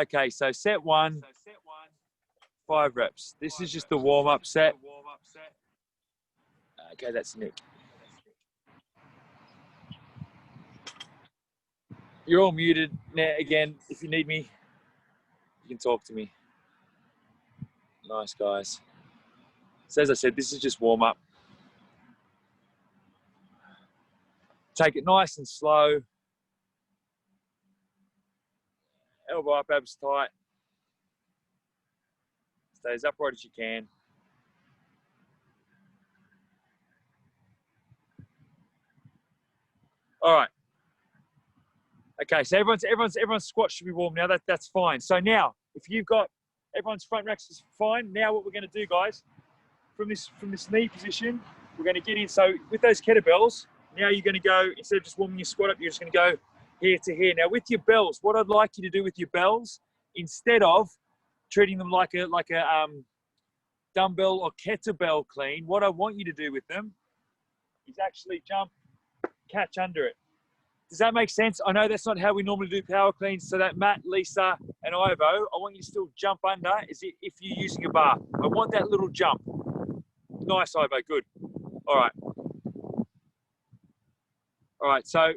Okay, so set one, 5 reps. This is just the warm-up set. Okay, that's Nick. You're all muted. Now, again, if you need me, you can talk to me. Nice, guys. So as I said, this is just warm-up. Take it nice and slow. Elbow up, abs tight. Stay as upright as you can. All right. Okay, so everyone's squat should be warm now. That's fine. So now, if you've got everyone's front racks is fine. Now what we're going to do, guys, from this knee position, we're going to get in. So with those kettlebells, now you're going to go, instead of just warming your squat up, you're just going to go here to here. Now with your bells, what I'd like you to do with your bells, instead of treating them like a dumbbell or kettlebell clean, what I want you to do with them is actually jump, catch under it. Does that make sense? I know that's not how we normally do power cleans. So that Matt, Lisa, and Ivo, I want you to still jump under as if you're using a bar. I want that little jump. Nice, Ivo, good. All right. All right, so,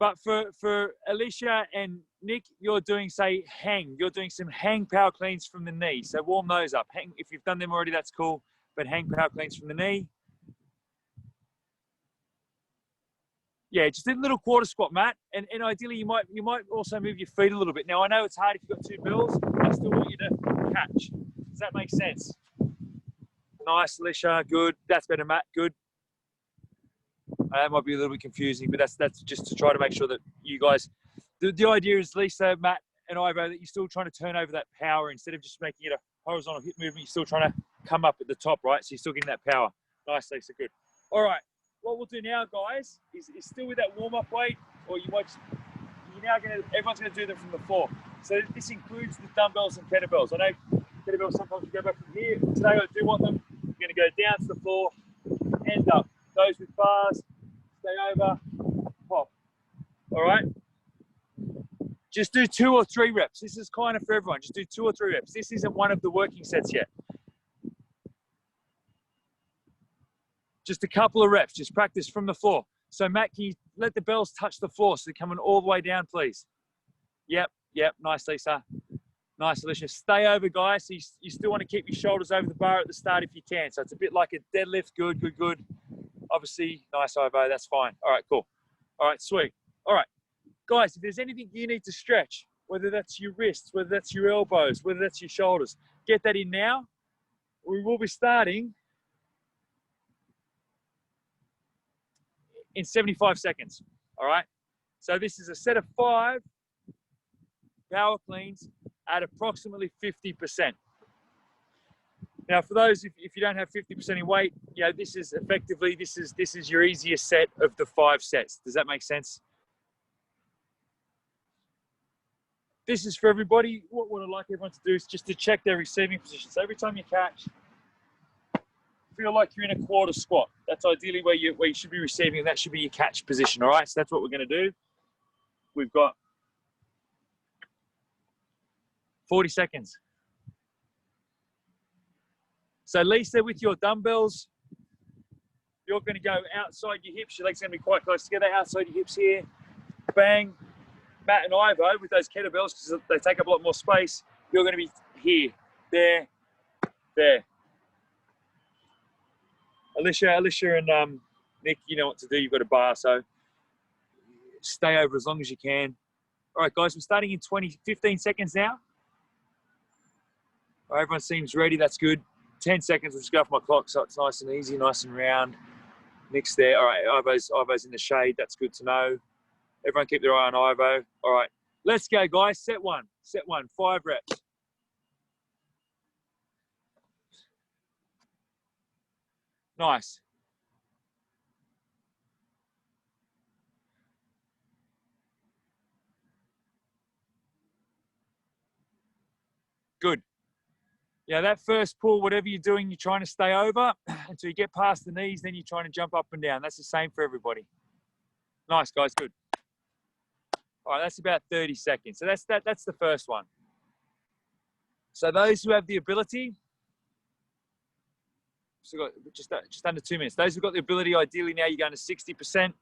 but for Alicia and Nick, you're doing, say, hang. You're doing some hang power cleans from the knee. So warm those up. Hang, if you've done them already, that's cool. But hang power cleans from the knee. Yeah, just a little quarter squat, Matt. And ideally, you might also move your feet a little bit. Now, I know it's hard if you've got 2 bills. I still want you to catch. Does that make sense? Nice, Alicia. Good. That's better, Matt. Good. That might be a little bit confusing, but that's just to try to make sure that you guys. The idea is, Lisa, Matt, and Ivo, that you're still trying to turn over that power instead of just making it a horizontal hip movement. You're still trying to come up at the top, right? So you're still getting that power. Nice, Lisa. Good. All right. What we'll do now, guys, is still with that warm-up weight, or everyone's going to do them from the floor. So this includes the dumbbells and kettlebells. I know kettlebells sometimes we go back from here. Today I do want them. We're going to go down to the floor, end up. Those with bars, stay over, pop. All right? Just do 2 or 3 reps. This is kind of for everyone. Just do 2 or 3 reps. This isn't one of the working sets yet. Just a couple of reps. Just practice from the floor. So, Matt, can you let the bells touch the floor so they're coming all the way down, please? Yep. Nice, Lisa. Nice, Alicia. Stay over, guys. So you still want to keep your shoulders over the bar at the start if you can. So it's a bit like a deadlift. Good. Obviously, nice, Ivo. That's fine. All right, cool. All right, sweet. All right. Guys, if there's anything you need to stretch, whether that's your wrists, whether that's your elbows, whether that's your shoulders, get that in now. We will be starting in 75 seconds, all right? So this is a set of 5 power cleans at approximately 50%. Now, for those, if you don't have 50% in weight, this is effectively, this is your easiest set of the 5 sets. Does that make sense? This is for everybody. What I'd like everyone to do is just to check their receiving position. So every time you catch, feel like you're in a quarter squat. That's ideally where you should be receiving, and that should be your catch position, all right? So that's what we're going to do. We've got 40 seconds. So Lisa, with your dumbbells, you're going to go outside your hips. Your legs are going to be quite close together, outside your hips here. Bang. Matt and Ivo, with those kettlebells, because they take up a lot more space, you're going to be here, there. Alicia and Nick, you know what to do. You've got a bar, so stay over as long as you can. All right, guys, we're starting in 15 seconds now. All right, everyone seems ready. That's good. 10 seconds. We'll just go off my clock, so it's nice and easy, nice and round. Nick's there. All right, Ivo's in the shade. That's good to know. Everyone keep their eye on Ivo. All right, let's go, guys. Set one. 5 reps. Nice. Good. Yeah, that first pull, whatever you're doing, you're trying to stay over until you get past the knees, then you're trying to jump up and down. That's the same for everybody. Nice, guys. Good. All right, that's about 30 seconds. So that's the first one. So those who have the ability, so got just under 2 minutes. Those who've got the ability, ideally now you're going to 60%.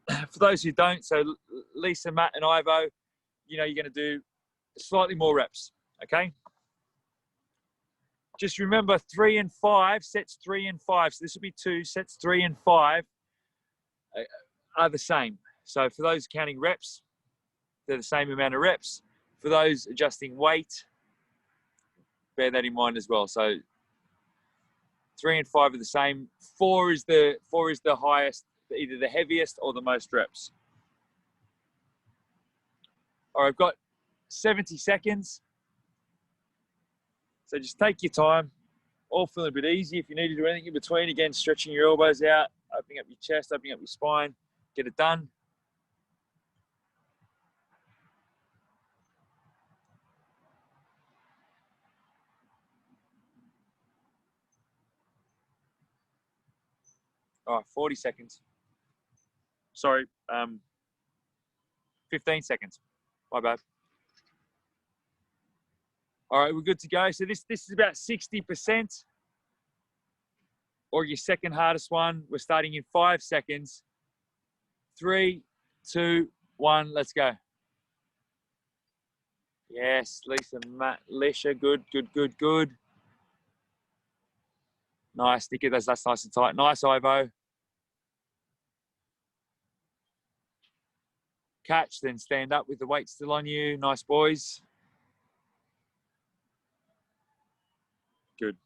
For those who don't, so Lisa, Matt, and Ivo, you know, you're going to do slightly more reps, okay? Just remember 3 and 5, sets 3 and 5. So this will be 2, sets 3 and 5 are the same. So for those counting reps, they're the same amount of reps. For those adjusting weight, bear that in mind as well. So 3 and 5 are the same. 4 is the highest, either the heaviest or the most reps. All right, I've got 70 seconds. So just take your time. All feeling a bit easy. If you need to do anything in between, again, stretching your elbows out, opening up your chest, opening up your spine, get it done. All right, 40 seconds. Sorry, 15 seconds. My bad. All right, we're good to go. So this is about 60%, or your second hardest one. We're starting in 5 seconds. 3, 2, 1, let's go. Yes, Lisa, Matt, Lisha, good. Nice, Nicky, that's nice and tight. Nice, Ivo. Catch, then stand up with the weight still on you. Nice, boys. Good.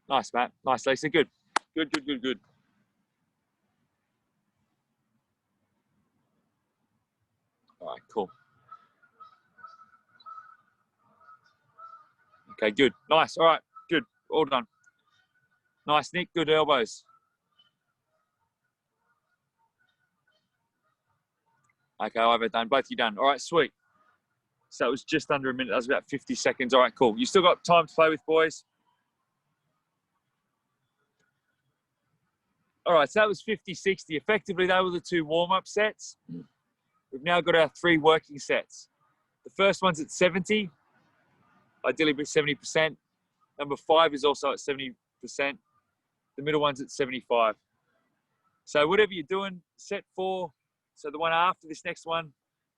Nice, Matt. Nice, Lisa. Good. Good. All right, cool. Okay, good. Nice. All right, good. All done. Nice, Nick. Good elbows. Okay, I've done. Both you done. All right, sweet. So it was just under a minute. That was about 50 seconds. All right, cool. You still got time to play with, boys? All right, so that was 50, 60. Effectively, they were the 2 warm-up sets. We've now got our 3 working sets. The first one's at 70, ideally be 70%. Number 5 is also at 70%. The middle one's at 75. So whatever you're doing, set 4. So the one after this next one,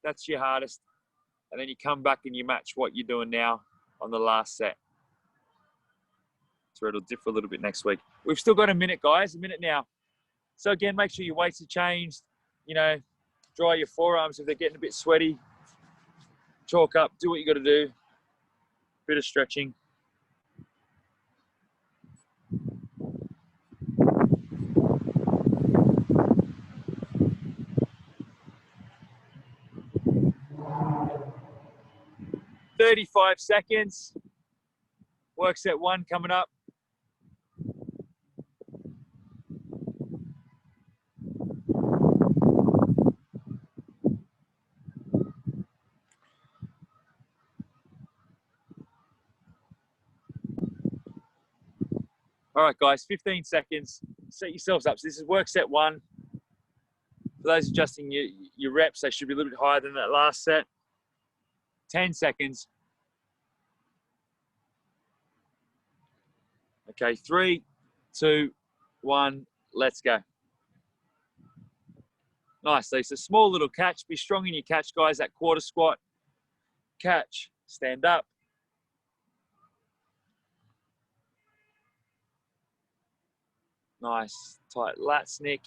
that's your hardest. And then you come back and you match what you're doing now on the last set. So it'll differ a little bit next week. We've still got a minute, guys, a minute now. So again, make sure your weights are changed. You know, dry your forearms if they're getting a bit sweaty. Chalk up, do what you got to do. Bit of stretching. "35 seconds. Work set 1 coming up. All right, guys, 15 seconds. Set yourselves up. So this is work set 1. For those adjusting your reps, they should be a little bit higher than that last set. 10 seconds. Okay, 3, 2, 1, let's go. Nice, Lisa. Small little catch. Be strong in your catch, guys. That quarter squat. Catch. Stand up. Nice. Tight lats, Nick.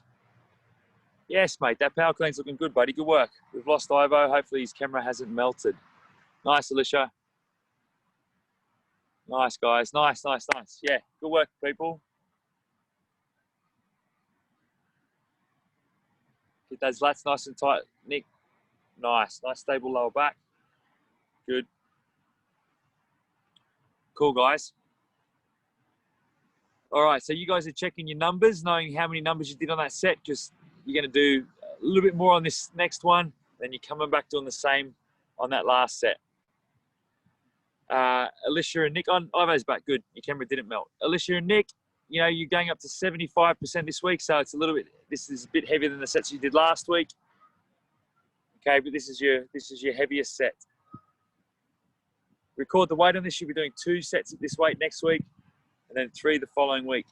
Yes, mate. That power clean's looking good, buddy. Good work. We've lost Ivo. Hopefully his camera hasn't melted. Nice, Alicia. Nice, guys. Nice. Yeah, good work, people. Get those lats nice and tight, Nick. Nice stable lower back. Good. Cool, guys. All right, so you guys are checking your numbers, knowing how many numbers you did on that set, because you're going to do a little bit more on this next one, then you're coming back doing the same on that last set. Alicia and Nick, on Ivo's back, good. Your camera didn't melt. Alicia and Nick, you know, you're going up to 75% this week, so it's a little bit. This is a bit heavier than the sets you did last week. Okay, but this is your heaviest set. Record the weight on this. You'll be doing 2 sets at this weight next week, and then 3 the following week.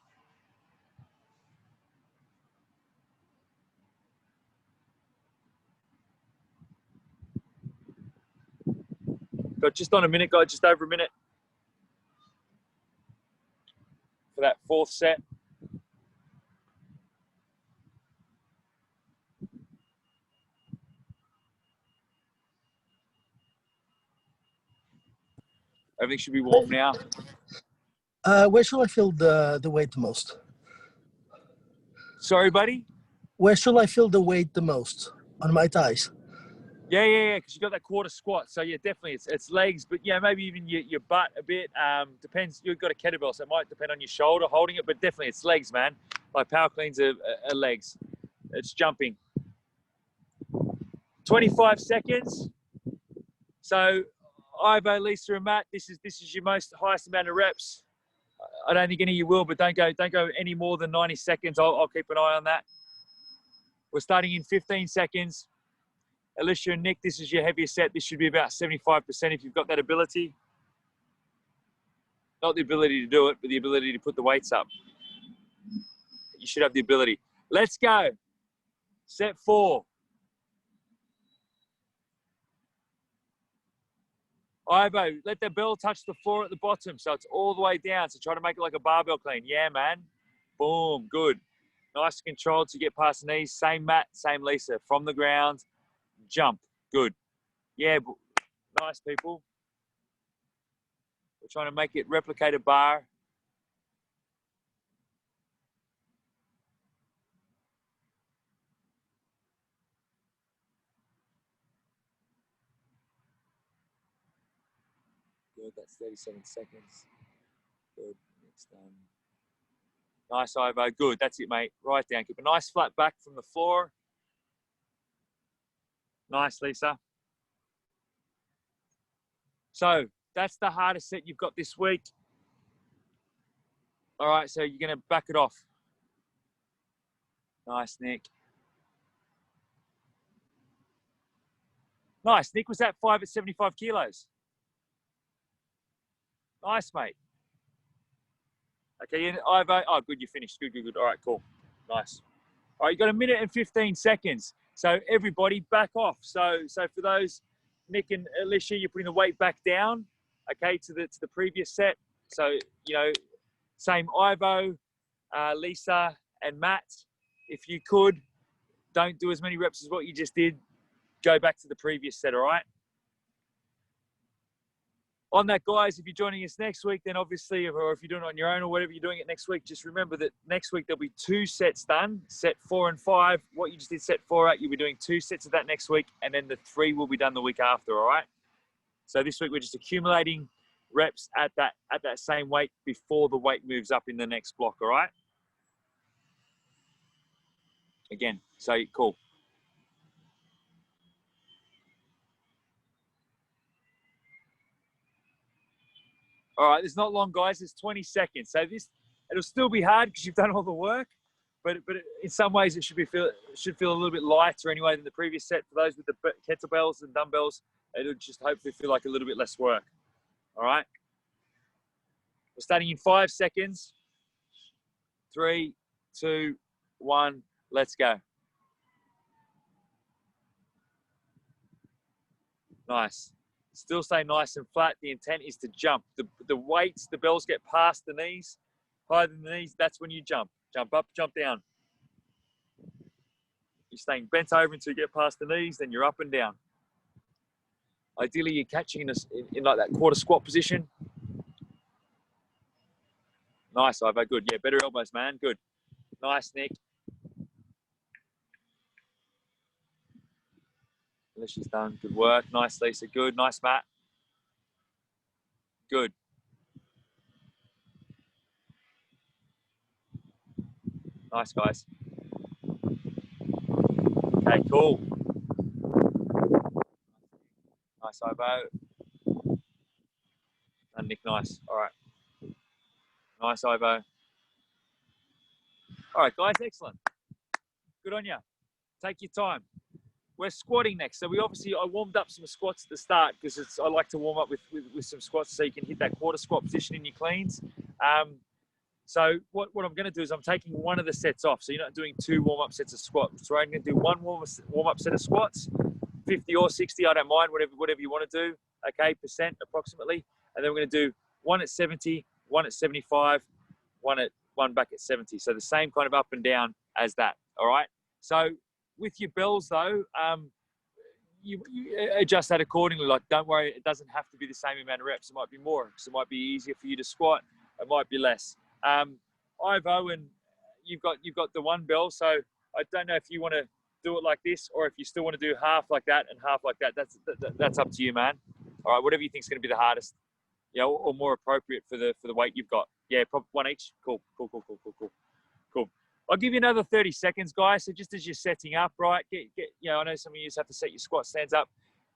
Got just on a minute, guys, just over a minute for that 4th set. Everything should be warm now. Where should I feel the weight the most? Sorry, buddy? Where should I feel the weight the most? On my thighs? Yeah, because you got that quarter squat. So yeah, definitely it's legs, but yeah, maybe even your butt a bit. Depends. You've got a kettlebell, so it might depend on your shoulder holding it, but definitely it's legs, man. Like power cleans are legs. It's jumping. 25 seconds. So Ivo, Lisa, and Matt, this is your highest amount of reps. I don't think any of you will, but don't go any more than 90 seconds. I'll keep an eye on that. We're starting in 15 seconds. Alicia and Nick, this is your heaviest set. This should be about 75% if you've got that ability. Not the ability to do it, but the ability to put the weights up. You should have the ability. Let's go. Set 4. Ivo, let the bell touch the floor at the bottom so it's all the way down. So try to make it like a barbell clean. Yeah, man. Boom, good. Nice and controlled to get past the knees. Same Matt, same Lisa. From the ground, jump. Good. Yeah, nice, people. We're trying to make it replicate a bar. Good, that's 37 seconds. Good, next done. Nice, Ivo. Good, that's it, mate. Right down. Keep a nice flat back from the floor. Nice, Lisa. So that's the hardest set you've got this week. All right, so you're going to back it off. Nice, Nick. Nice. Nick was at 5 at 75 kilos. Nice, mate. Okay, Ivo. Oh, good, you finished. Good. All right, cool. Nice. All right, you got 1 minute and 15 seconds. So everybody back off. So for those, Nick and Alicia, you're putting the weight back down, okay, to the previous set. So, you know, same Ivo, Lisa, and Matt. If you could, don't do as many reps as what you just did. Go back to the previous set, all right? On that, guys, if you're joining us next week, then obviously, or if you're doing it on your own or whatever you're doing it next week, just remember that next week there'll be 2 sets done, set 4 and 5. What you just did set 4 out, you'll be doing 2 sets of that next week, and then the 3 will be done the week after, all right? So this week we're just accumulating reps at that same weight before the weight moves up in the next block, all right? Again, so cool. All right, it's not long, guys. It's 20 seconds. So it'll still be hard because you've done all the work, but in some ways it should feel a little bit lighter anyway than the previous set. For those with the kettlebells and dumbbells, it'll just hopefully feel like a little bit less work. All right. We're starting in 5 seconds. 3, 2, 1. Let's go. Nice. Still stay nice and flat. The intent is to jump. The weights, the bells get past the knees, higher than the knees. That's when you jump. Jump up, jump down. You're staying bent over until you get past the knees, then you're up and down. Ideally, you're catching in like that quarter squat position. Nice, Ivo. Good. Yeah, better elbows, man. Good. Nice, Nick. Alicia's done. Good work. Nice, Lisa. Good. Nice, Matt. Good. Nice, guys. Okay, cool. Nice, Ivo. And Nick, nice. All right. Nice, Ivo. All right, guys, excellent. Good on you. Take your time. We're squatting next. So I warmed up some squats at the start because I like to warm up with some squats so you can hit that quarter squat position in your cleans. So what I'm going to do is I'm taking one of the sets off. So you're not doing 2 warm-up sets of squats. So I'm going to do 1 warm-up set of squats, 50 or 60, I don't mind, whatever you want to do, okay, percent approximately. And then we're going to do 1 at 70, 1 at 75, 1 back at 70. So the same kind of up and down as that, all right? So with your bells though, you adjust that accordingly. Like, don't worry, it doesn't have to be the same amount of reps. It might be more because it might be easier for you to squat. It might be less. Ivo, and you've got the 1 bell. So I don't know if you want to do it like this or if you still want to do half like that and half like that. That's up to you, man. All right, whatever you think is going to be the hardest, or more appropriate for the weight you've got. Yeah, probably 1 each. Cool. I'll give you another 30 seconds, guys. So just as you're setting up, right? I know some of you have to set your squat stands up.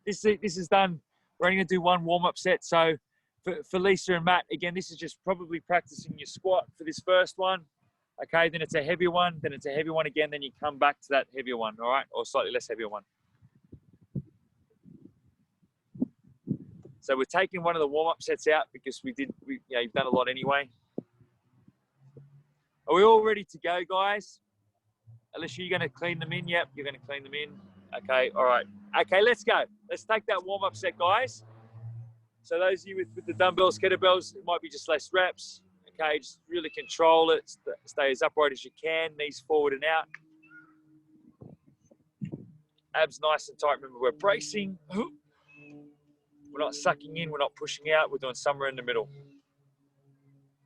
This is done. We're only going to do 1 warm-up set. So for Lisa and Matt, again, this is just probably practicing your squat for this first one. Okay, then it's a heavier one. Then it's a heavier one again. Then you come back to that heavier one, all right? Or slightly less heavier one. So we're taking one of the warm-up sets out because you've done a lot anyway. Are we all ready to go, guys? Alicia, you're going to clean them in? Yep, you're going to clean them in. Okay, all right. Okay, let's go. Let's take that warm-up set, guys. So those of you with the dumbbells, kettlebells, it might be just less reps. Okay, just really control it. Stay as upright as you can. Knees forward and out. Abs nice and tight. Remember, we're bracing. We're not sucking in. We're not pushing out. We're doing somewhere in the middle.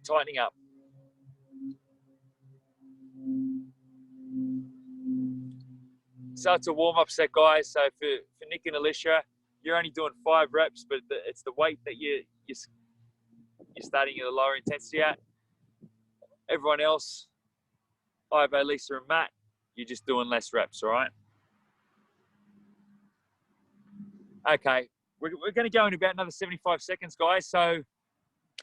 Tightening up. So it's a warm-up set, guys. So for Nick and Alicia, you're only doing 5 reps, but it's the weight that you're starting at a lower intensity at. Everyone else, Ivo, Lisa, and Matt, you're just doing less reps, all right? Okay, we're going to go in about another 75 seconds, guys. So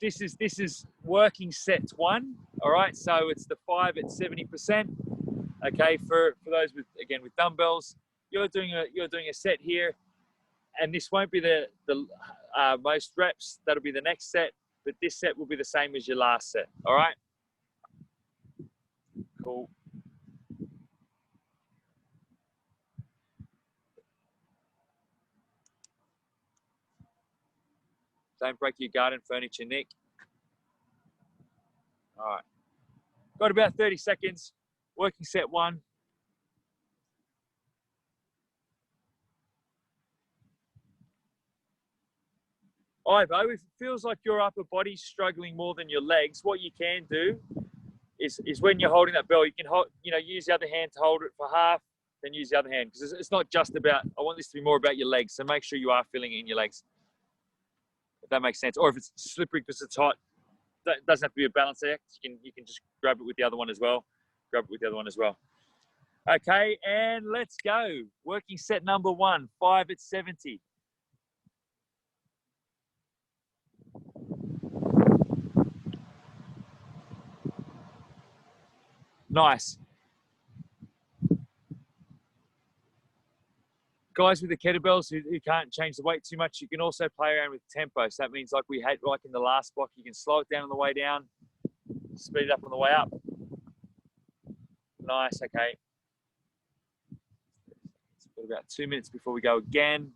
this is working set 1, all right? So it's the 5 at 70%. Okay, for those with dumbbells, you're doing a set here, and this won't be the most reps. That'll be the next set, but this set will be the same as your last set. All right. Cool. Don't break your garden furniture, Nick. All right. Got about 30 seconds. Working set 1. Ivo, if it feels like your upper body's struggling more than your legs, what you can do is when you're holding that bell, you can use the other hand to hold it for half, then use the other hand, because it's not just about, I want this to be more about your legs. So make sure you are feeling it in your legs, if that makes sense. Or if it's slippery because it's hot, that doesn't have to be a balance act. You can just grab it with the other one as well. Okay, and let's go. Working set number 1, 5 at 70. Nice. Guys with the kettlebells who can't change the weight too much, you can also play around with tempo. So that means like we had like in the last block, you can slow it down on the way down, speed it up on the way up. Nice, okay. It's about 2 minutes before we go again.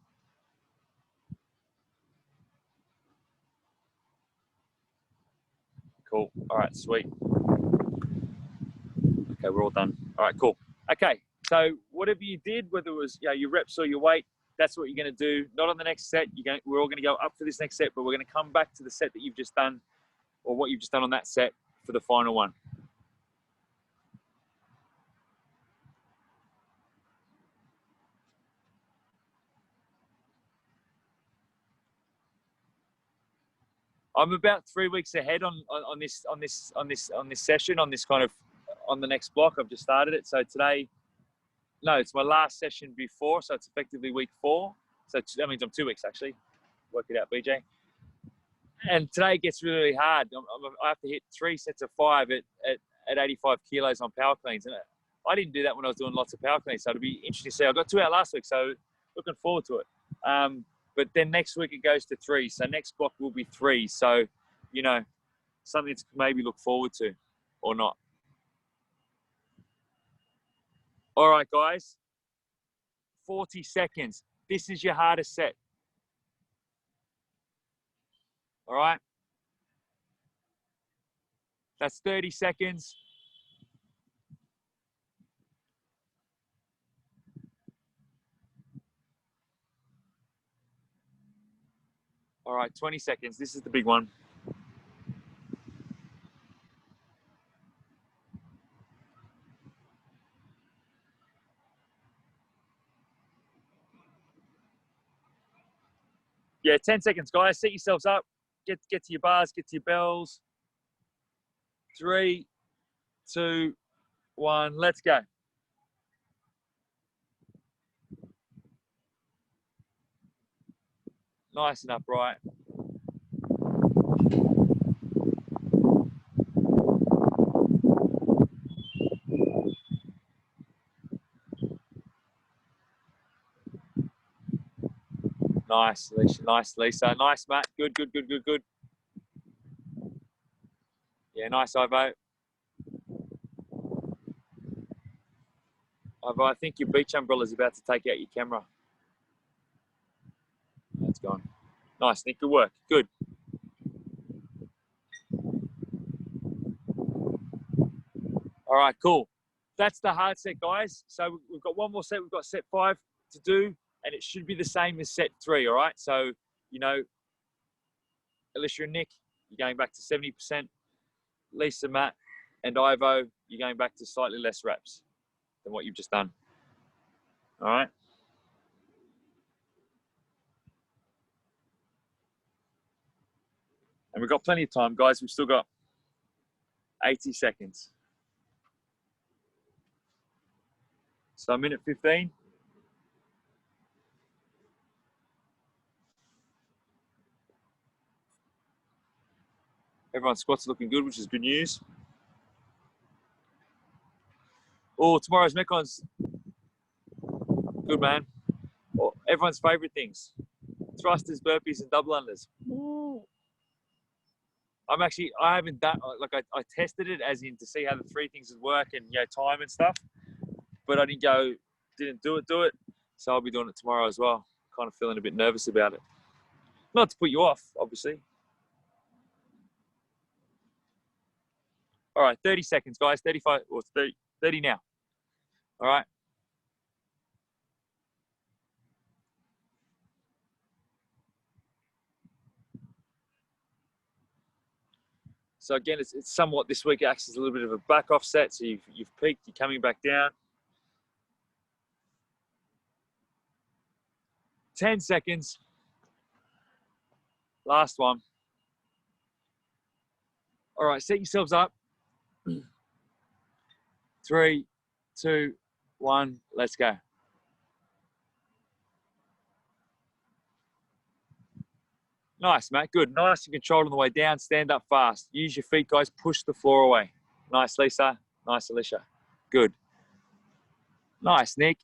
Cool, all right, sweet. Okay, we're all done. All right, cool. Okay, so whatever you did, whether it was your reps or your weight, that's what you're going to do. Not on the next set. We're all going to go up for this next set, but we're going to come back to the set that you've just done, or what you've just done on that set for the final one. I'm about 3 weeks ahead on this session, on the next block. I've just started it. So today, no, it's my last session before, so it's effectively week 4. So that means I'm 2 weeks actually. Work it out, BJ. And today gets really hard. I have to hit 3 sets of 5 at at 85 kilos on power cleans. And I didn't do that when I was doing lots of power cleans. So it'll be interesting to see. I got 2 out last week, so looking forward to it. But then next week it goes to 3. So next block will be 3. So, you know, something to maybe look forward to or not. All right, guys. 40 seconds. This is your hardest set. All right. That's 30 seconds. All right, 20 seconds. This is the big one. Yeah, 10 seconds, guys. Set yourselves up. Get to your bars, get to your bells. 3, 2, 1. Let's go. Nice and upright. Nice, Lisa. Nice, Lisa. Nice, Matt. Good, good, good, good, good. Yeah, nice, Ivo. Ivo, I think your beach umbrella is about to take out your camera. That's gone. Nice, Nick. Good work. Good. All right, cool. That's the hard set, guys. So we've got one more set. We've got set 5 to do, and it should be the same as set 3, all right? So, you know, Alicia and Nick, you're going back to 70%. Lisa, Matt, and Ivo, you're going back to slightly less reps than what you've just done. All right? And we've got plenty of time, guys. We've still got 80 seconds. So a minute 15. Everyone's squats are looking good, which is good news. Oh, tomorrow's Metcons. Good, man. Oh, everyone's favorite things. Thrusters, burpees, and double unders. Ooh. I haven't done, like I tested it as in to see how the 3 things would work and, you know, time and stuff. But I didn't do it. So I'll be doing it tomorrow as well. Kind of feeling a bit nervous about it. Not to put you off, obviously. All right, 30 seconds, guys. 35 or 30 now. All right. So again, it's somewhat this week acts as a little bit of a back off set. So you've peaked, you're coming back down. 10 seconds. Last one. All right, set yourselves up. 3, 2, 1, let's go. Nice, Matt. Good. Nice and controlled on the way down. Stand up fast. Use your feet, guys. Push the floor away. Nice, Lisa. Nice, Alicia. Good. Nice, Nick.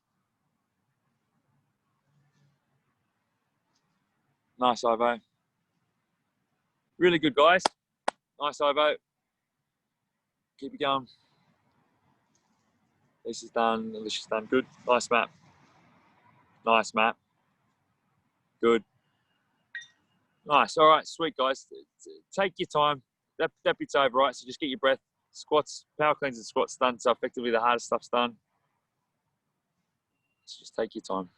Nice, Ivo. Really good, guys. Nice, Ivo. Keep it going. Lisa's done. Alicia's done. Good. Nice, Matt. Nice, Matt. Good. Nice. All right, sweet, guys. Take your time. That bit's over, right? So just get your breath. Squats, power cleans and squats done. So effectively the hardest stuff's done. So just take your time.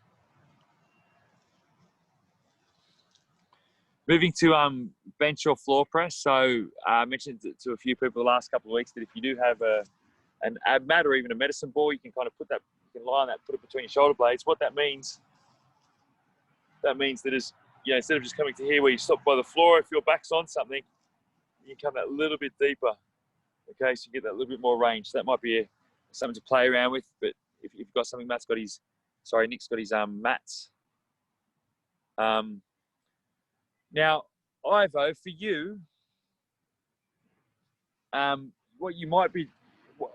Moving to bench or floor press. So I mentioned to a few people the last couple of weeks that if you do have an ab mat or even a medicine ball, you can kind of you can lie on that, put it between your shoulder blades. What that means that is, you know, instead of just coming to here where you stop by the floor, if your back's on something, you can come that little bit deeper. Okay, so you get that little bit more range. So that might be something to play around with. But if you've got something, Nick's got his mats. Now, Ivo, for you, what you might be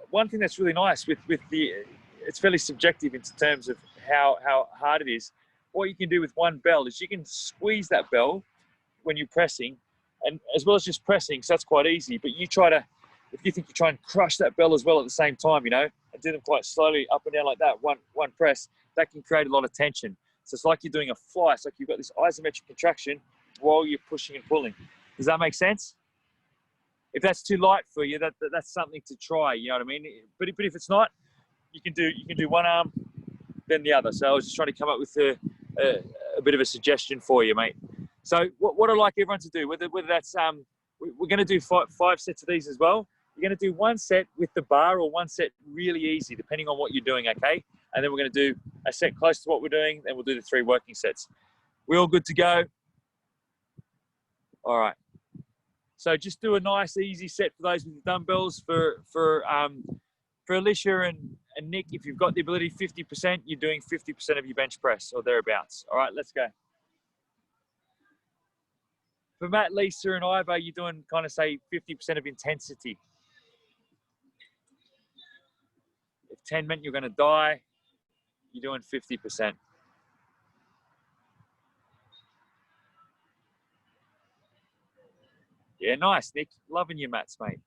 one thing that's really nice with the, it's fairly subjective in terms of how hard it is. What you can do with one bell is you can squeeze that bell when you're pressing, and as well as just pressing, so that's quite easy. But you try to, if you think you try and crush that bell as well at the same time, you know, and do them quite slowly up and down like that, one press, that can create a lot of tension. So it's like you're doing a fly. It's like you've got this isometric contraction while you're pushing and pulling. Does that make sense? If that's too light for you, that's something to try. You know what I mean? But if it's not, you can do one arm, then the other. So I was just trying to come up with a bit of a suggestion for you, mate. So what I'd like everyone to do, whether that's we're going to do five sets of these as well. You're going to do one set with the bar or one set really easy, depending on what you're doing, okay? And then we're going to do a set close to what we're doing, then we'll do the 3 working sets. We're all good to go? All right. So just do a nice, easy set for those with the dumbbells. For Alicia and Nick, if you've got the ability, 50%, you're doing 50% of your bench press or thereabouts. All right, let's go. For Matt, Lisa, and Ivo, you're doing kind of say 50% of intensity. If 10 meant you're going to die, you're doing 50%. Yeah, nice, Nick. Loving your mats, mate.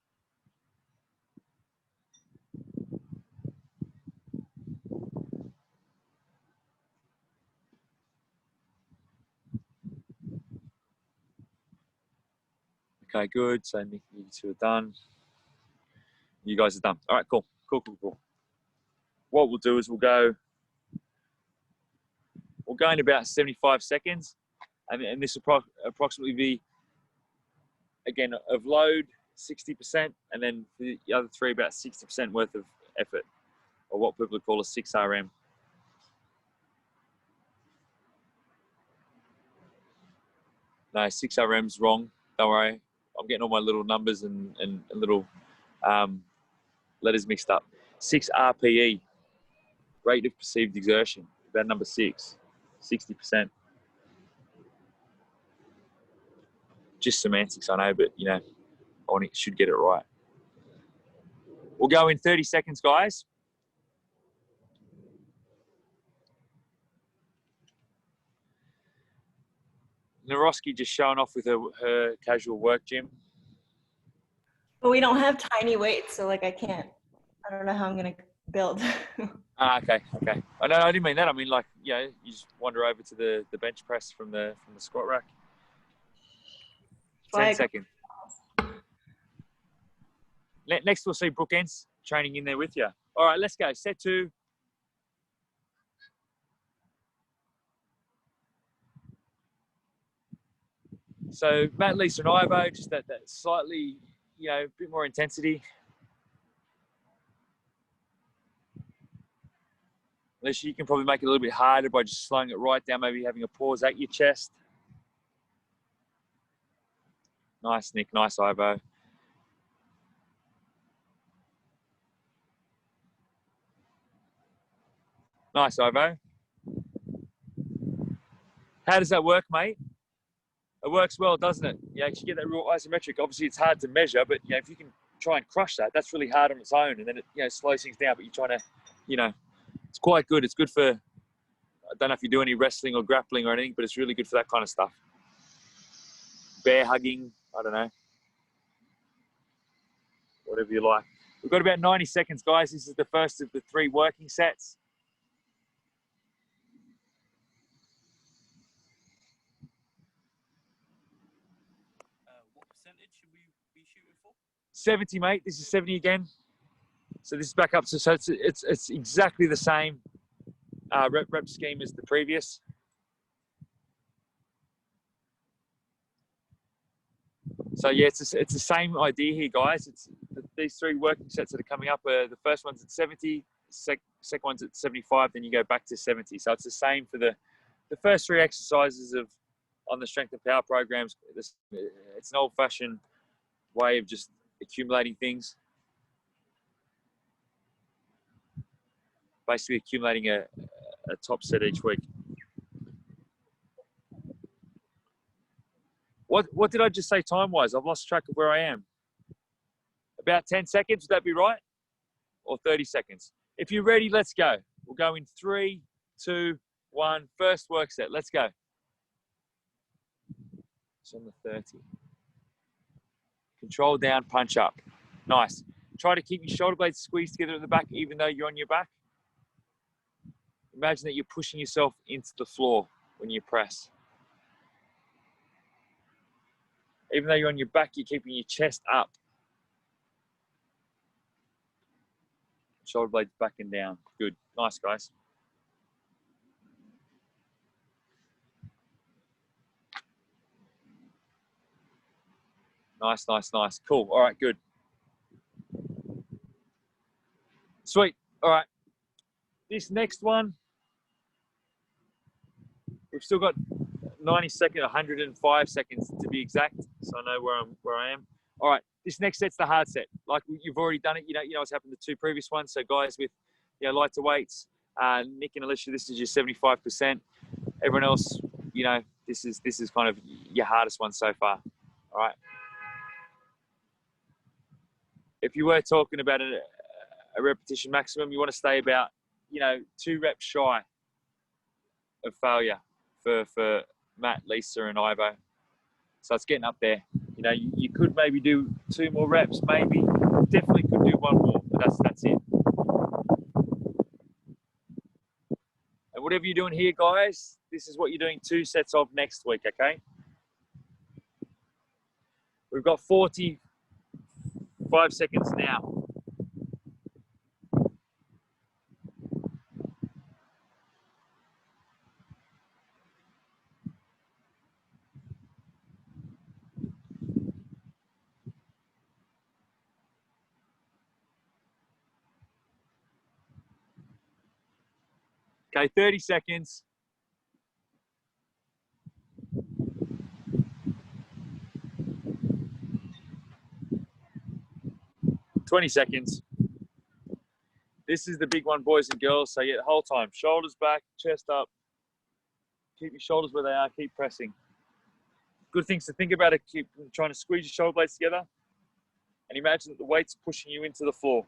Okay, good. So Nick, you two are done. You guys are done. All right, cool. Cool. What we'll do is we'll go in about 75 seconds, and this will approximately be, again, of load, 60%, and then the other 3, about 60% worth of effort, or what people call a 6 RM. No, 6 RM's wrong. Don't worry. I'm getting all my little numbers and little letters mixed up. 6 RPE, rate of perceived exertion, about number 6, 60%. Just semantics, I know, but you know, should get it right. We'll go in 30 seconds, guys. Naroski just showing off with her casual work gym. But we don't have tiny weights, so like I don't know how I'm gonna build. Okay. I didn't mean that. I mean, like, you know, you just wander over to the bench press from the squat rack. 10 seconds. Next, we'll see Brooke Ents training in there with you. All right, let's go. Set 2. So Matt, Lisa, and Ivo, just that slightly, you know, a bit more intensity. Alicia, you can probably make it a little bit harder by just slowing it right down, maybe having a pause at your chest. Nice, Nick. Nice, Ivo. Nice, Ivo. How does that work, mate? It works well, doesn't it? You actually get that real isometric. Obviously, it's hard to measure, but you know, if you can try and crush that, that's really hard on its own, and then it, you know, slows things down. But you're trying to, you know, it's quite good. It's good for, I don't know if you do any wrestling or grappling or anything, but it's really good for that kind of stuff. Bear hugging, I don't know. Whatever you like. We've got about 90 seconds, guys. This is the first of the 3 working sets. What percentage should we be shooting for? 70, mate. This is 70 again. So this is back up. So it's exactly the same rep scheme as the previous. So yeah, it's the same idea here, guys. It's these 3 working sets that are coming up. The first one's at 70, second one's at 75, then you go back to 70. So it's the same for the first 3 exercises on the strength and power programs. It's an old-fashioned way of just accumulating things. Basically accumulating a top set each week. What did I just say time-wise? I've lost track of where I am. About 10 seconds, would that be right? or 30 seconds. If you're ready, let's go. We'll go in 3, 2, 1. First work set. Let's go. It's on the 30. Control down, punch up. Nice. Try to keep your shoulder blades squeezed together at the back, even though you're on your back. Imagine that you're pushing yourself into the floor when you press. Even though you're on your back, you're keeping your chest up. Shoulder blades back and down. Good. Nice, guys. Nice, nice, nice. Cool. All right, good. Sweet. All right. This next one, we've still got 90 seconds, 105 seconds to be exact, so I know where I am. All right, this next set's the hard set. Like you've already done it. You know what's happened to 2 previous ones. So guys with lighter weights, Nick and Alicia, this is your 75%. Everyone else, this is kind of your hardest one so far. All right. If you were talking about a repetition maximum, you want to stay about 2 reps shy of failure for Matt, Lisa, and Ivo. So it's getting up there. You could maybe do 2 more reps, maybe. Definitely could do 1 more, but that's it. And whatever you're doing here, guys, this is what you're doing 2 sets of next week, okay? We've got 45 seconds now. Okay, 30 seconds. $20 seconds. This is the big one, boys and girls. So yeah, the whole time, shoulders back, chest up. Keep your shoulders where they are. Keep pressing. Good things to think about are keep trying to squeeze your shoulder blades together, and imagine that the weight's pushing you into the floor.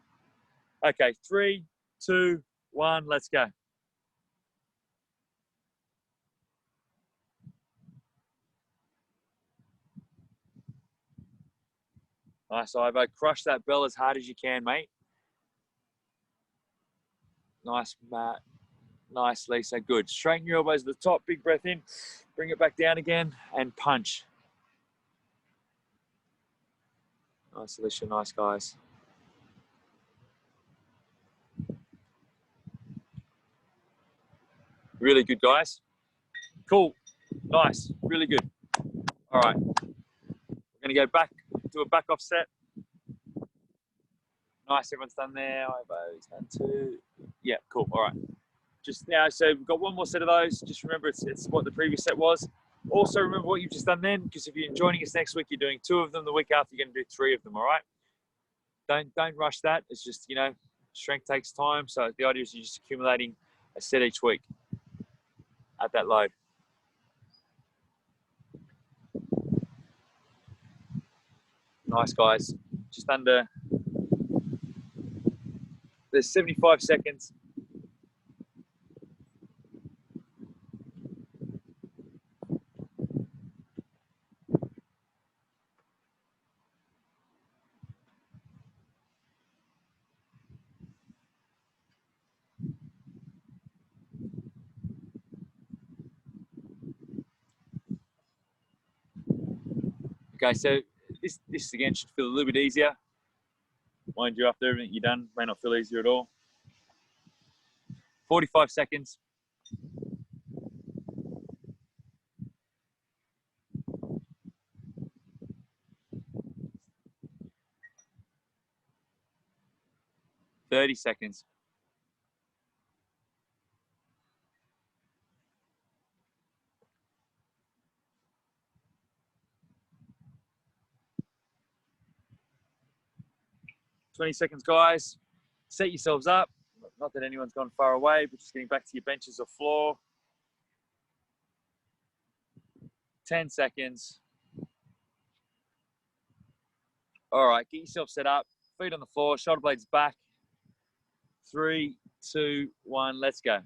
Okay, 3, 2, 1. Let's go. Nice, Ivo. Crush that bell as hard as you can, mate. Nice, Matt. Nice, Lisa. Good. Straighten your elbows to the top. Big breath in. Bring it back down again and punch. Nice, Alicia. Nice, guys. Really good, guys. Cool. Nice. Really good. All right. We're going to go back to a back off set. Nice. Everyone's done there. Ivo's done 2. Yeah, cool. All right. Just now, so we've got 1 more set of those. Just remember it's what the previous set was. Also remember what you've just done then, because if you're joining us next week, you're doing 2 of them. The week after, you're going to do 3 of them, all right? Don't rush that. It's just, strength takes time. So the idea is you're just accumulating a set each week at that load. Nice, guys. Just under, there's 75 seconds. Okay, so this again should feel a little bit easier. Mind you, after everything you've done, may not feel easier at all. 45 seconds. $30 seconds. $20 seconds, guys. Set yourselves up. Not that anyone's gone far away, but just getting back to your benches or floor. 10 seconds. All right, get yourself set up. Feet on the floor, shoulder blades back. 3, 2, 1, let's go.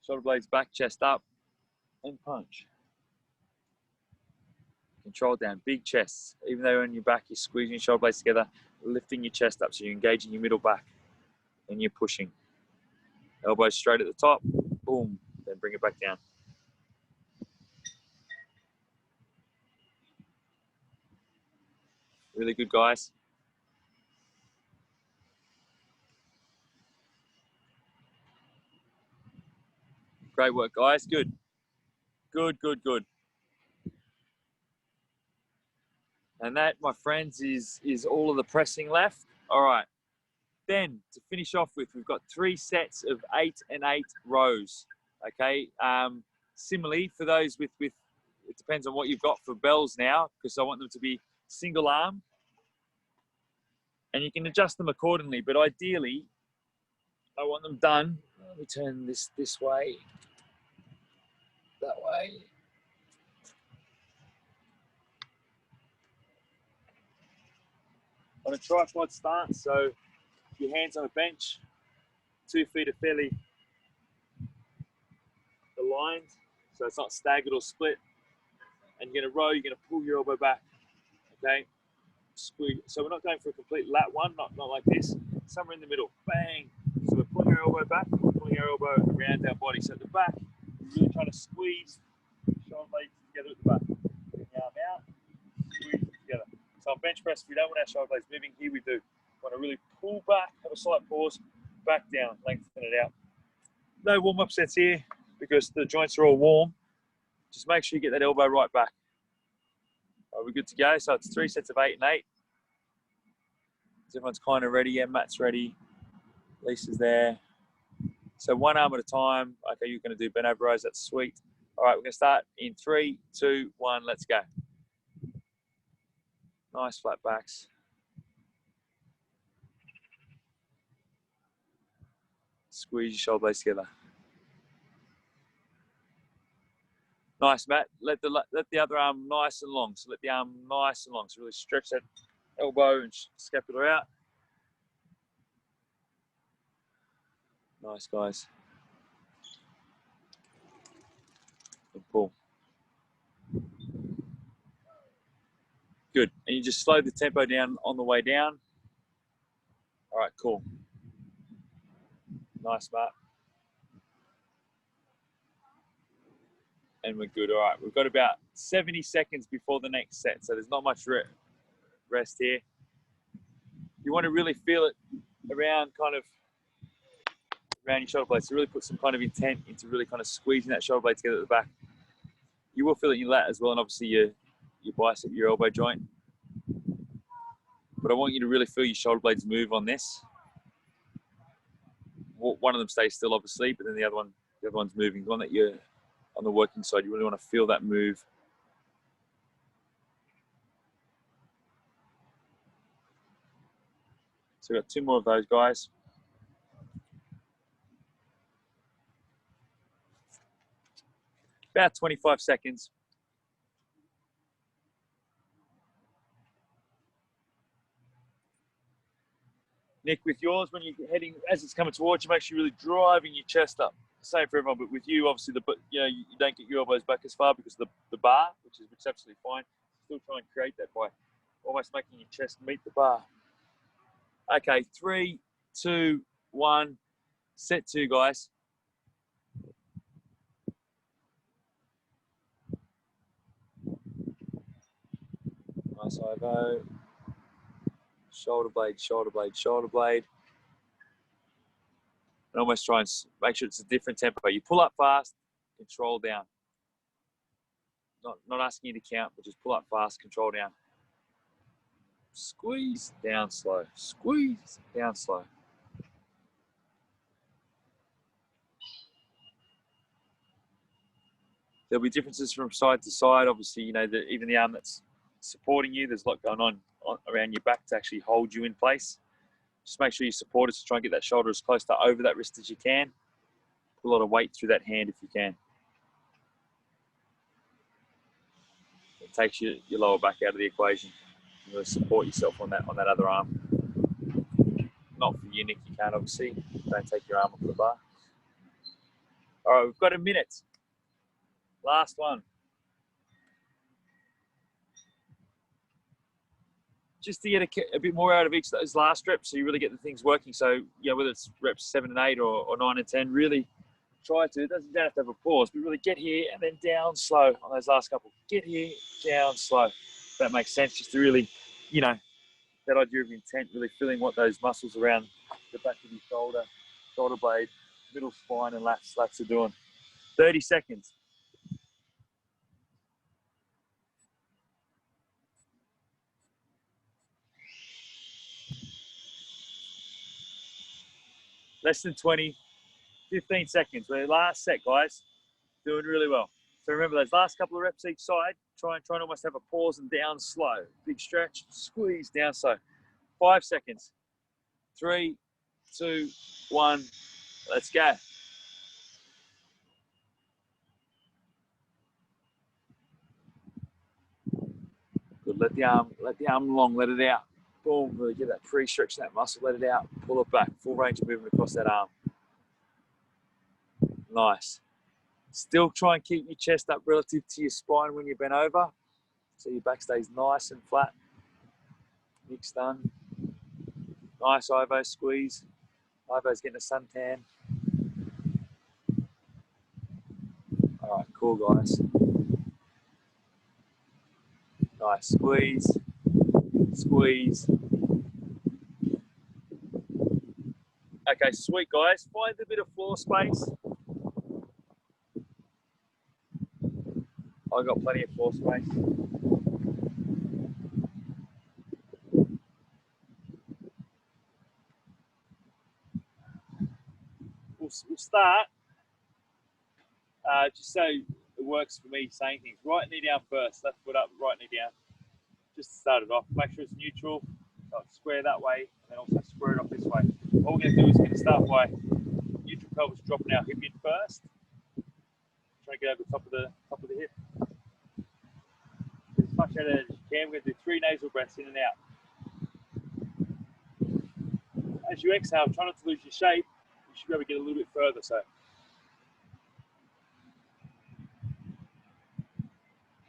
Shoulder blades back, chest up, and punch. Control down, big chests. Even though you're on your back, you're squeezing your shoulder blades together, lifting your chest up, so you're engaging your middle back, and you're pushing. Elbows straight at the top, boom, then bring it back down. Really good, guys. Great work, guys. Good. Good, good, good. And that, my friends, is all of the pressing left. All right. Then, to finish off with, we've got 3 sets of 8 and 8 rows. Okay. Similarly, for those with it depends on what you've got for bells now, because I want them to be single arm. And you can adjust them accordingly, but ideally, I want them done. Let me turn this way, that way. On a tripod stance, so your hands on a bench, 2 feet are fairly aligned, so it's not staggered or split. And you're gonna row, you're gonna pull your elbow back, okay? Squeeze. So we're not going for a complete lat one, not like this. Somewhere in the middle, bang. So we're pulling our elbow back, pulling our elbow around our body. So at the back, we're really trying to squeeze shoulder blades together at the back. Bring the arm out, squeeze it together. So on bench press, we don't want our shoulder blades moving. Here we do. We want to really pull back, have a slight pause, back down, lengthen it out. No warm-up sets here because the joints are all warm. Just make sure you get that elbow right back. Are we good to go? So it's 3 sets of 8 and 8. So everyone's kind of ready. Yeah, Matt's ready. Lisa's there. So one arm at a time. Okay, you're going to do bent over rows. That's sweet. All right, we're going to start in 3, 2, 1. Let's go. Nice flat backs. Squeeze your shoulder blades together. Nice, Matt. Let the other arm nice and long. So let the arm nice and long. So really stretch that elbow and scapula out. Nice, guys. And pull. Good. And you just slow the tempo down on the way down. All right, cool. Nice, Matt. And we're good. All right, we've got about 70 seconds before the next set, so there's not much rest here. You want to really feel it around your shoulder blades, so really put some kind of intent into really kind of squeezing that shoulder blade together at the back. You will feel it in your lat as well, and obviously your bicep, your elbow joint. But I want you to really feel your shoulder blades move on this. One of them stays still, obviously, but then the other one's moving. The one that you're on the working side, you really want to feel that move. So we've got 2 more of those, guys. About 25 seconds. Nick, with yours, when you're heading, as it's coming towards you, make sure you're really driving your chest up. Same for everyone, but with you, obviously, you don't get your elbows back as far because of the bar, which is absolutely fine. Still try and create that by almost making your chest meet the bar. Okay, 3, 2, 1. Set 2, guys. Nice Ivo. Shoulder blade, shoulder blade, shoulder blade. And almost try and make sure it's a different tempo. You pull up fast, control down. Not asking you to count, but just pull up fast, control down. Squeeze, down slow. Squeeze, down slow. There'll be differences from side to side. Obviously, even the arm that's supporting you, there's a lot going on around your back to actually hold you in place. Just make sure you support it to try and get that shoulder as close to over that wrist as you can. Put a lot of weight through that hand if you can. It takes your lower back out of the equation. You really support yourself on that other arm. Not for you, Nick. You can't, obviously. Don't take your arm off the bar. All right, we've got a minute. Last one. Just to get a bit more out of each of those last reps, so you really get the things working. So, yeah, whether it's reps 7 and 8 or 9 and 10, really try to. You don't have to have a pause, but really get here and then down slow on those last couple. Get here, down slow. If that makes sense, just to really, you know, that idea of intent, really feeling what those muscles around the back of your shoulder, shoulder blade, middle spine, and lats are doing. 30 seconds. Less than 20, 15 seconds. The last set, guys. Doing really well. So remember those last couple of reps each side, try and almost have a pause and down slow. Big stretch, squeeze, down slow. 5 seconds. 3, 2, 1, let's go. Good, let the arm long, let it out. Boom, really get that pre-stretch that muscle, let it out, pull it back, full range of movement across that arm. Nice. Still try and keep your chest up relative to your spine when you bend over, so your back stays nice and flat. Nick's done. Nice Ivo squeeze. Ivo's getting a suntan. All right, cool, guys. Nice, squeeze, squeeze. Okay, sweet, guys. Find a bit of floor space. I've got plenty of floor space. We'll start, just so it works for me saying things. Right knee down first, left foot up, right knee down. Just to start it off, make sure it's neutral, so it's square that way, and then also square it off this way. What we're going to do is going to start by neutral pelvis dropping our hip in first. Try to get over the top of the hip. As much out of it as you can. We're going to do 3 nasal breaths in and out. As you exhale, try not to lose your shape. You should be able to get a little bit further. So,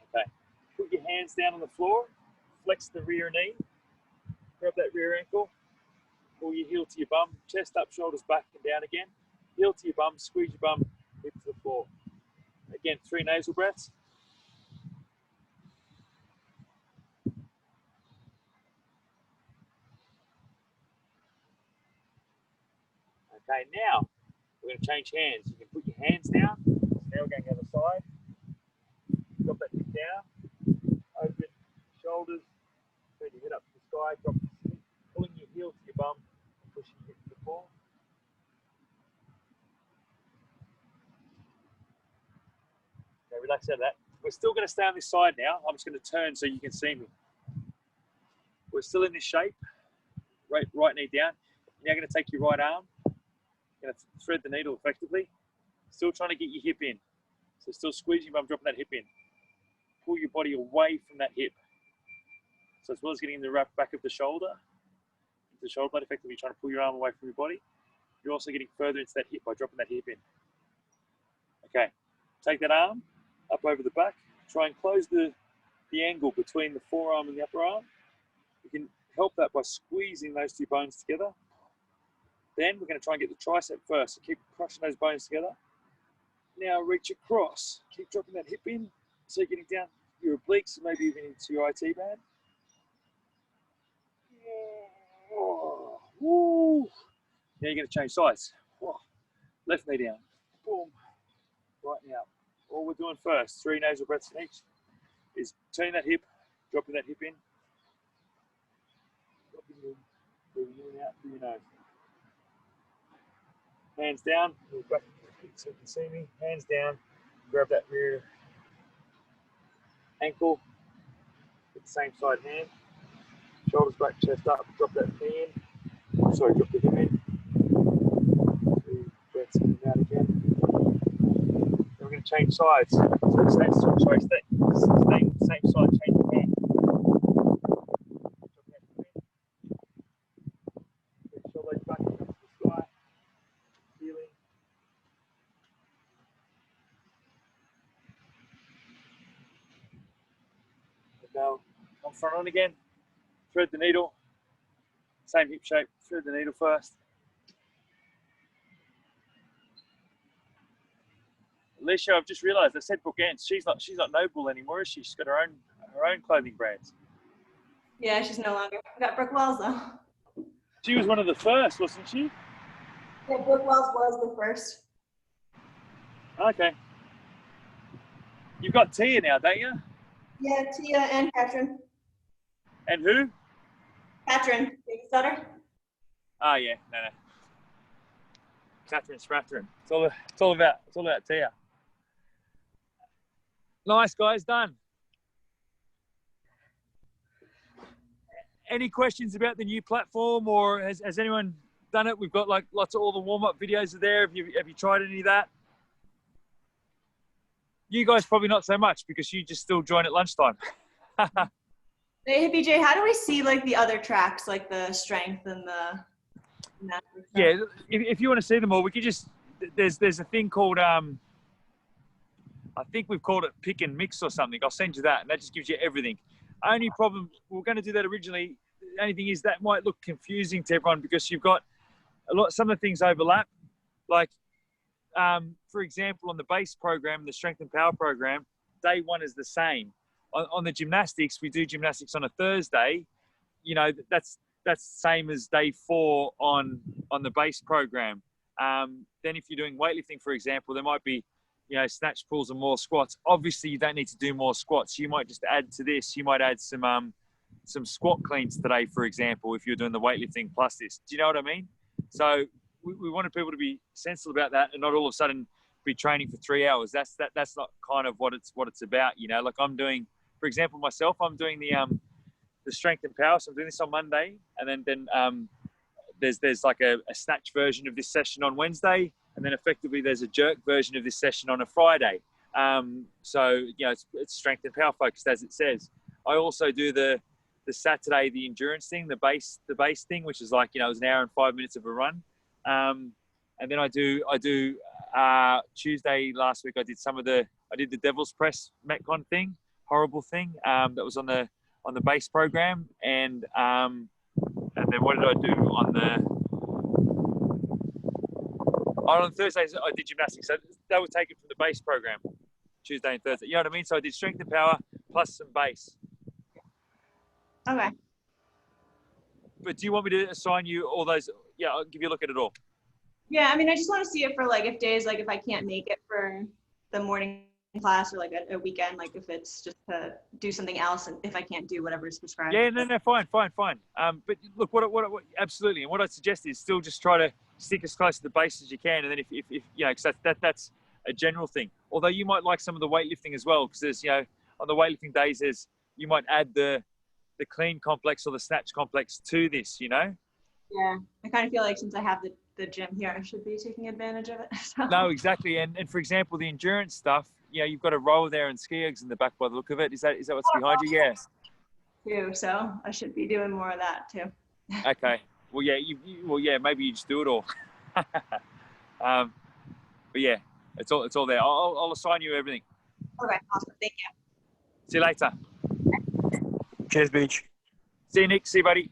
okay. Put your hands down on the floor. Flex the rear knee. Grab that rear ankle. Pull your heel to your bum. Chest up, shoulders back and down again. Heel to your bum. Squeeze your bum. Hip to the floor. Again, 3 nasal breaths. Okay, now we're going to change hands. You can put your hands down. So now we're going to the other side. Drop that hip down. Open shoulders. Turn your head up to the sky. Drop the hip. Pulling your heel to your bum. And pushing your hip to the floor. Okay, relax out of that. We're still going to stay on this side now. I'm just going to turn so you can see me. We're still in this shape. Right knee down. Now going to take your right arm. You're going to thread the needle effectively. Still trying to get your hip in. So still squeezing, but I'm dropping that hip in. Pull your body away from that hip. So as well as getting in the wrap back of the shoulder, into the shoulder blade, effectively trying to pull your arm away from your body, you're also getting further into that hip by dropping that hip in. Okay, take that arm up over the back. Try and close the angle between the forearm and the upper arm. You can help that by squeezing those 2 bones together. Then we're going to try and get the tricep first. So keep crushing those bones together. Now reach across. Keep dropping that hip in. So you're getting down your obliques, maybe even into your IT band. Woo. Now you're going to change sides. Left knee down. Boom. Right now. All we're doing first, 3 nasal breaths in each, is turning that hip, dropping that hip in. Dropping in, breathing in and out through your nose. Hands down, move back so you can see me. Hands down, grab that rear ankle with the same side hand. Shoulders back, chest up, drop that knee in. Sorry, drop the hip in. 2 breaths in and out again. Then we're going to change sides. So same side, change the hand. Drop that hip in. Shoulder blade front on again. Thread the needle. Same hip shape. Thread the needle first. Alicia, I've just realised I said Brooke Ants. She's not Noble anymore, is she? She's got her own clothing brands. Yeah, she's no longer. We got Brooke Wells though. She was one of the first, wasn't she? Yeah, Brooke Wells was the first. Okay. You've got Tia now, don't you? Yeah, Tia and Katrin. And who? Katrin, biggest daughter. Oh yeah, no. Catherine Sprathern. It's all about Tia. Nice, guys, done. Any questions about the new platform, or has anyone done it? We've got like lots of all the warm-up videos are there. Have you tried any of that? You guys probably not so much because you just still join at lunchtime. Hey, BJ, how do we see like the other tracks, like the strength and the? Yeah, if you want to see them all, we could just there's a thing called I think we've called it pick and mix or something. I'll send you that, and that just gives you everything. Only problem, we were going to do that originally. The only thing is that might look confusing to everyone because you've got some of the things overlap. Like, for example, on the base program, the strength and power program, day one is the same. On the gymnastics, we do gymnastics on a Thursday. You know, that's the same as day 4 on the base program. Then if you're doing weightlifting, for example, there might be, snatch, pulls and more squats. Obviously, you don't need to do more squats. You might just add to this. You might add some squat cleans today, for example, if you're doing the weightlifting plus this. Do you know what I mean? So we wanted people to be sensible about that and not all of a sudden be training for 3 hours. That's not kind of what it's about. Like I'm doing, for example, myself, I'm doing the strength and power. So I'm doing this on Monday, and then there's like a snatch version of this session on Wednesday, and then effectively there's a jerk version of this session on a Friday. So it's strength and power focused, as it says. I also do the Saturday, the endurance thing, the base thing, which is like, it was an hour and 5 minutes of a run. And then I do Tuesday last week, I did the Devil's Press Metcon thing, horrible thing. That was on the base program. And then what did I do on Thursdays? I did gymnastics. So that would take it from the base program, Tuesday and Thursday. You know what I mean? So I did strength and power plus some base. Okay. But do you want me to assign you all those? Yeah, I'll give you a look at it all. Yeah, I mean, I just want to see it for like if days, like if I can't make it for the morning class or like a weekend, like if it's just to do something else and if I can't do whatever is prescribed. Yeah, no, fine. But look, what absolutely, and what I suggest is still just try to stick as close to the base as you can, and then if because that's a general thing. Although you might like some of the weightlifting as well, because there's on the weightlifting days you might add the clean complex or the snatch complex to this. Yeah, I kind of feel like since I have the gym here, I should be taking advantage of it. So. No, exactly, and for example, the endurance stuff. You've got a row there and ski eggs in the back by the look of it. Is that what's behind you? Yeah. Too, so I should be doing more of that too. Okay. Well, yeah. Maybe you just do it all. But yeah, it's all there. I'll assign you everything. Okay, awesome. Thank you. See you later. Cheers, Beach. See you, Nick. See you, buddy.